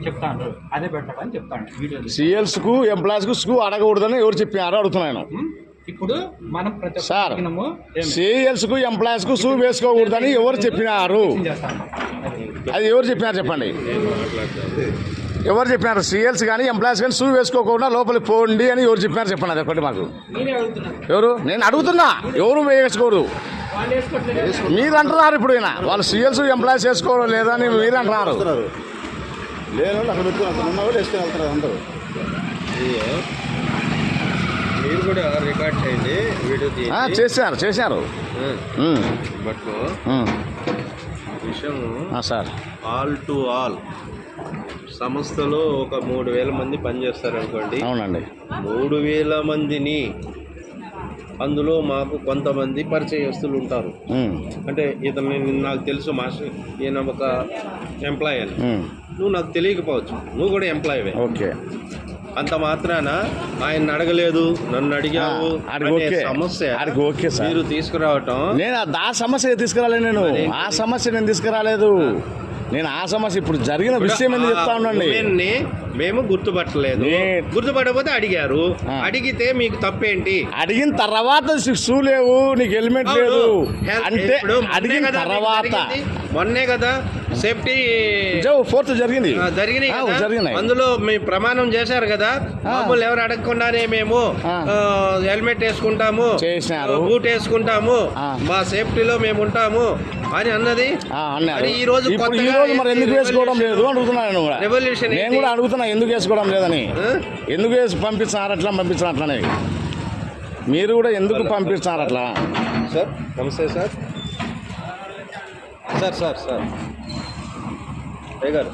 చెప్తాను, అదే బెటర్ అని చెప్తాను వీడియో. సిఎల్స్కు ఎంప్లాయీస్కు షూ అడగకూడదని ఎవరు చెప్పారో అడుగుతున్నాను. ఇప్పుడు మనం సార్, సిఎల్స్కు ఎంప్లాయీస్కు షూ వేసుకోకూడదని ఎవరు చెప్పినారు? అది ఎవరు చెప్పినారు చెప్పండి. ఎవరు చెప్పినారు? సిఎల్స్ కానీ ఎంప్లాయీస్ కానీ షూ వేసుకోకుండా లోపలికి పోండి అని ఎవరు చెప్పినారు చెప్పండి. అది ఒకటి మాకు. ఎవరు? నేను అడుగుతున్నా, ఎవరు వేసుకోరు మీరు అంటున్నారు. ఇప్పుడు వాళ్ళు సిఎల్స్ ఎంప్లాయీస్ వేసుకోవడం లేదని మీరు అంటున్నారు. లేదు అక్కడ వేసుకొని వెళ్తారు అందరూ. మీరు కూడా రికార్డ్ చేయండి, వీడియో చేశారు. బట్ విషయం సార్, ఆల్ టు ఆల్ సంస్థలో ఒక 3000 మంది పనిచేస్తారు అనుకోండి. అవునండి. 3000 మందిని అందులో మాకు కొంతమంది పరిచయస్తులు ఉంటారు. అంటే ఇతను నాకు తెలుసు మాస్టర్, ఈయన ఒక ఎంప్లాయీ అని. నువ్వు నాకు తెలియకపోవచ్చు, నువ్వు కూడా ఎంప్లాయీవే. ఓకే. అంత మాత్రాన ఆయన అడగలేదు, నన్ను అడిగావు సమస్య మీరు తీసుకురావటం. నేను ఆ సమస్య తీసుకురాలేదు. ఆ సమస్య నేను తీసుకురాలేదు. నేను ఆ సమస్య ఇప్పుడు జరిగిన విషయం ఎందుకు చెప్తా ఉండండి. మేము గుర్తుపట్టలేదు, గుర్తుపట్టకపోతే అడిగారు. అడిగితే మీకు తప్పేంటి? అడిగిన తర్వాత షూ లేవు, నీకు హెల్మెట్ లేదు అంటే అడిగిన తర్వాత మొన్నే కదా సేఫ్టీ 4th జరిగినాయి. అందులో మీ ప్రమాణం చేశారు కదా, మామూలు ఎవరు అడగకుండానే మేము హెల్మెట్ వేసుకుంటాము, బూట్ వేసుకుంటాము, మా సేఫ్టీలో మేము ఉంటాము అని అన్నది. ఈ రోజు మరి ఎందుకు వేసుకోవడం లేదు అడుగుతున్నాను. రెవల్యూషన్ నేను కూడా అడుగుతున్నా, ఎందుకు వేసుకోవడం లేదని. ఎందుకు పంపిస్తున్నారు అట్లా, పంపిస్తున్నారు అట్లనే మీరు కూడా ఎందుకు పంపిస్తున్నారు అట్లా? సార్ నమస్తే సార్. సార్ సార్ సార్ గారు